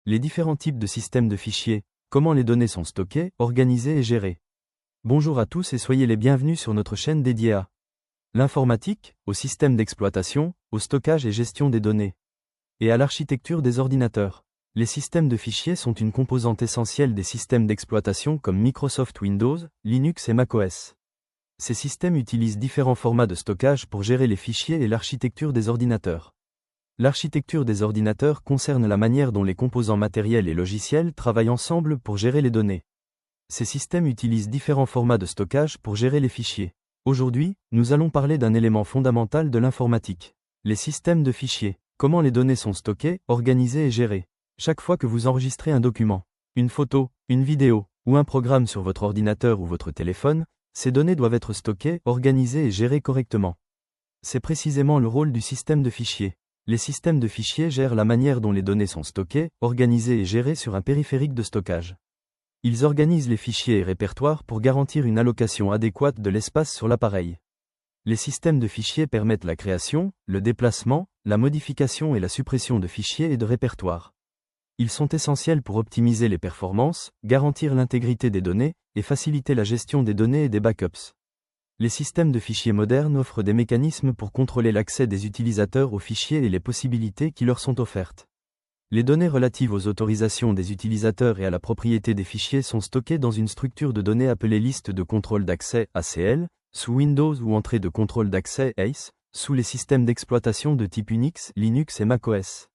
les différents types de systèmes de fichiers, comment les données sont stockées, organisées et gérées. Bonjour à tous et soyez les bienvenus sur notre chaîne dédiée à l'informatique, au système d'exploitation, au stockage et gestion des données, et à l'architecture des ordinateurs. Les systèmes de fichiers sont une composante essentielle des systèmes d'exploitation comme Microsoft Windows, Linux et macOS. Ces systèmes utilisent différents formats de stockage pour gérer les fichiers et l'architecture des ordinateurs. L'architecture des ordinateurs concerne la manière dont les composants matériels et logiciels travaillent ensemble pour gérer les données. Ces systèmes utilisent différents formats de stockage pour gérer les fichiers. Aujourd'hui, nous allons parler d'un élément fondamental de l'informatique. Les systèmes de fichiers. Comment les données sont stockées, organisées et gérées. Chaque fois que vous enregistrez un document, une photo, une vidéo, ou un programme sur votre ordinateur ou votre téléphone, ces données doivent être stockées, organisées et gérées correctement. C'est précisément le rôle du système de fichiers. Les systèmes de fichiers gèrent la manière dont les données sont stockées, organisées et gérées sur un périphérique de stockage. Ils organisent les fichiers et répertoires pour garantir une allocation adéquate de l'espace sur l'appareil. Les systèmes de fichiers permettent la création, le déplacement, la modification et la suppression de fichiers et de répertoires. Ils sont essentiels pour optimiser les performances, garantir l'intégrité des données, et faciliter la gestion des données et des backups. Les systèmes de fichiers modernes offrent des mécanismes pour contrôler l'accès des utilisateurs aux fichiers et les possibilités qui leur sont offertes. Les données relatives aux autorisations des utilisateurs et à la propriété des fichiers sont stockées dans une structure de données appelée liste de contrôle d'accès (ACL), sous Windows ou entrée de contrôle d'accès (ACE), sous les systèmes d'exploitation de type Unix, Linux et macOS.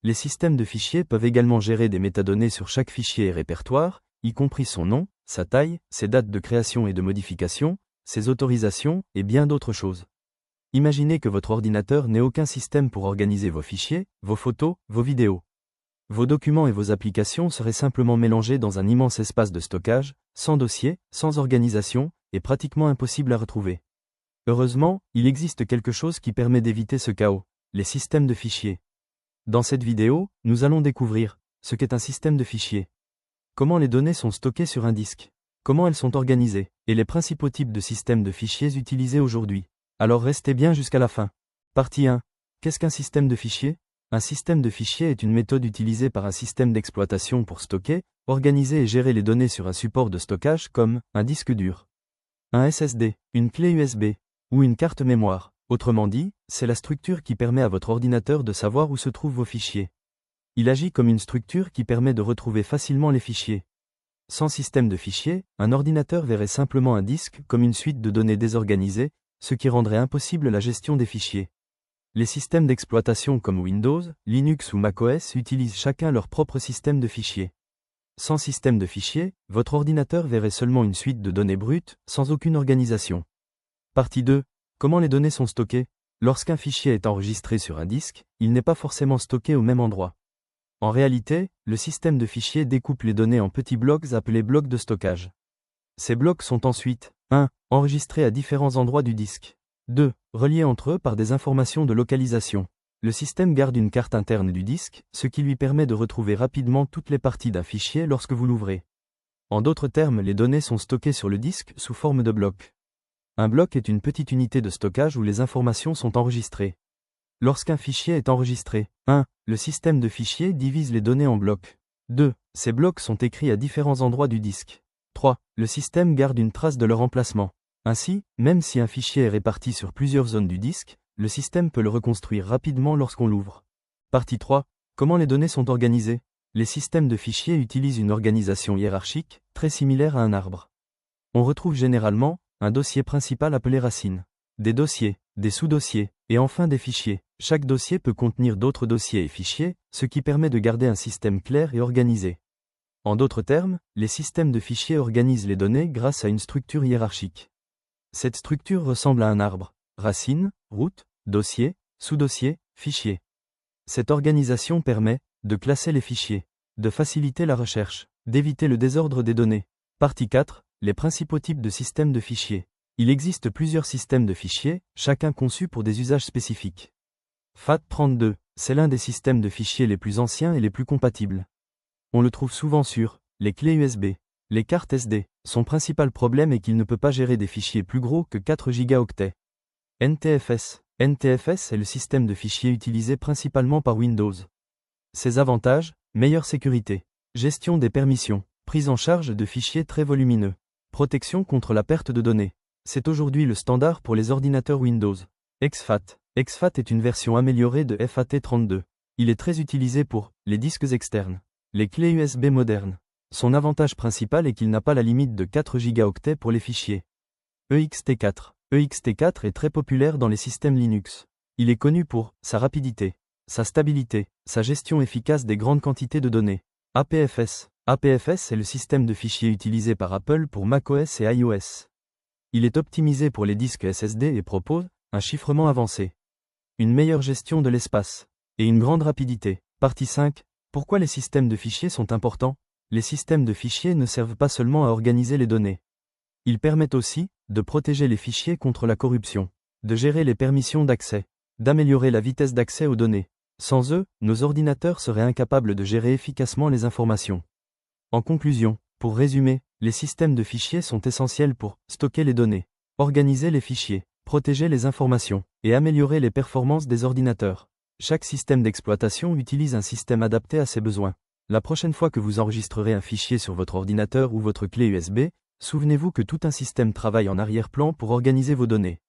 Les systèmes de fichiers peuvent également gérer des métadonnées sur chaque fichier et répertoire, y compris son nom, sa taille, ses dates de création et de modification, ses autorisations, et bien d'autres choses. Imaginez que votre ordinateur n'ait aucun système pour organiser vos fichiers, vos photos, vos vidéos. Vos documents et vos applications seraient simplement mélangés dans un immense espace de stockage, sans dossier, sans organisation, et pratiquement impossible à retrouver. Heureusement, il existe quelque chose qui permet d'éviter ce chaos, les systèmes de fichiers. Dans cette vidéo, nous allons découvrir ce qu'est un système de fichiers, comment les données sont stockées sur un disque, comment elles sont organisées, et les principaux types de systèmes de fichiers utilisés aujourd'hui. Alors restez bien jusqu'à la fin. Partie 1. Qu'est-ce qu'un système de fichiers ? Un système de fichiers est une méthode utilisée par un système d'exploitation pour stocker, organiser et gérer les données sur un support de stockage comme un disque dur, un SSD, une clé USB, ou une carte mémoire. Autrement dit, c'est la structure qui permet à votre ordinateur de savoir où se trouvent vos fichiers. Il agit comme une structure qui permet de retrouver facilement les fichiers. Sans système de fichiers, un ordinateur verrait simplement un disque comme une suite de données désorganisées, ce qui rendrait impossible la gestion des fichiers. Les systèmes d'exploitation comme Windows, Linux ou macOS utilisent chacun leur propre système de fichiers. Sans système de fichiers, votre ordinateur verrait seulement une suite de données brutes, sans aucune organisation. Partie 2. Comment les données sont stockées ? Lorsqu'un fichier est enregistré sur un disque, il n'est pas forcément stocké au même endroit. En réalité, le système de fichiers découpe les données en petits blocs appelés blocs de stockage. Ces blocs sont ensuite 1. Enregistrés à différents endroits du disque. 2. Reliés entre eux par des informations de localisation. Le système garde une carte interne du disque, ce qui lui permet de retrouver rapidement toutes les parties d'un fichier lorsque vous l'ouvrez. En d'autres termes, les données sont stockées sur le disque sous forme de blocs. Un bloc est une petite unité de stockage où les informations sont enregistrées. Lorsqu'un fichier est enregistré, 1. Le système de fichiers divise les données en blocs. 2. Ces blocs sont écrits à différents endroits du disque. 3. Le système garde une trace de leur emplacement. Ainsi, même si un fichier est réparti sur plusieurs zones du disque, le système peut le reconstruire rapidement lorsqu'on l'ouvre. Partie 3. Comment les données sont organisées ? Les systèmes de fichiers utilisent une organisation hiérarchique, très similaire à un arbre. On retrouve généralement un dossier principal appelé racine, des dossiers, des sous-dossiers, et enfin des fichiers. Chaque dossier peut contenir d'autres dossiers et fichiers, ce qui permet de garder un système clair et organisé. En d'autres termes, les systèmes de fichiers organisent les données grâce à une structure hiérarchique. Cette structure ressemble à un arbre, racine, route, dossier, sous-dossier, fichier. Cette organisation permet de classer les fichiers, de faciliter la recherche, d'éviter le désordre des données. Partie 4. Les principaux types de systèmes de fichiers. Il existe plusieurs systèmes de fichiers, chacun conçu pour des usages spécifiques. FAT32, c'est l'un des systèmes de fichiers les plus anciens et les plus compatibles. On le trouve souvent sur les clés USB, les cartes SD. Son principal problème est qu'il ne peut pas gérer des fichiers plus gros que 4 gigaoctets. NTFS. NTFS est le système de fichiers utilisé principalement par Windows. Ses avantages, Meilleure sécurité. Gestion des permissions. Prise en charge de fichiers très volumineux. Protection contre la perte de données. C'est aujourd'hui le standard pour les ordinateurs Windows. exFAT. exFAT est une version améliorée de FAT32. Il est très utilisé pour les disques externes, les clés USB modernes. Son avantage principal est qu'il n'a pas la limite de 4 Go pour les fichiers. EXT4. EXT4 est très populaire dans les systèmes Linux. Il est connu pour sa rapidité, sa stabilité, sa gestion efficace des grandes quantités de données. APFS. APFS est le système de fichiers utilisé par Apple pour macOS et iOS. Il est optimisé pour les disques SSD et propose un chiffrement avancé, une meilleure gestion de l'espace et une grande rapidité. Partie 5. Pourquoi les systèmes de fichiers sont importants? Les systèmes de fichiers ne servent pas seulement à organiser les données. Ils permettent aussi de protéger les fichiers contre la corruption, de gérer les permissions d'accès, d'améliorer la vitesse d'accès aux données. Sans eux, nos ordinateurs seraient incapables de gérer efficacement les informations. En conclusion, pour résumer, les systèmes de fichiers sont essentiels pour stocker les données, organiser les fichiers, protéger les informations et améliorer les performances des ordinateurs. Chaque système d'exploitation utilise un système adapté à ses besoins. La prochaine fois que vous enregistrerez un fichier sur votre ordinateur ou votre clé USB, souvenez-vous que tout un système travaille en arrière-plan pour organiser vos données.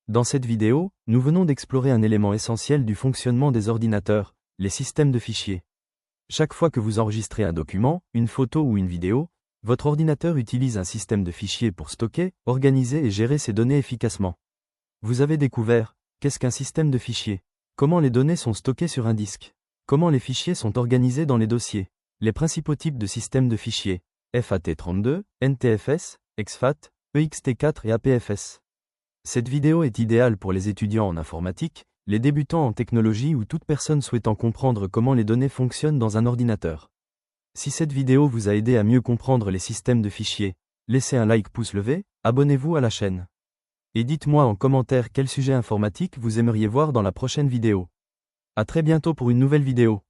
Dans cette vidéo, nous venons d'explorer un élément essentiel du fonctionnement des ordinateurs, les systèmes de fichiers. Chaque fois que vous enregistrez un document, une photo ou une vidéo, votre ordinateur utilise un système de fichiers pour stocker, organiser et gérer ces données efficacement. Vous avez découvert, qu'est-ce qu'un système de fichiers? Comment les données sont stockées sur un disque? Comment les fichiers sont organisés dans les dossiers? Les principaux types de systèmes de fichiers: FAT32, NTFS, exFAT, EXT4 et APFS. Cette vidéo est idéale pour les étudiants en informatique, les débutants en technologie ou toute personne souhaitant comprendre comment les données fonctionnent dans un ordinateur. Si cette vidéo vous a aidé à mieux comprendre les systèmes de fichiers, laissez un like pouce levé, abonnez-vous à la chaîne. Et dites-moi en commentaire quel sujet informatique vous aimeriez voir dans la prochaine vidéo. À très bientôt pour une nouvelle vidéo.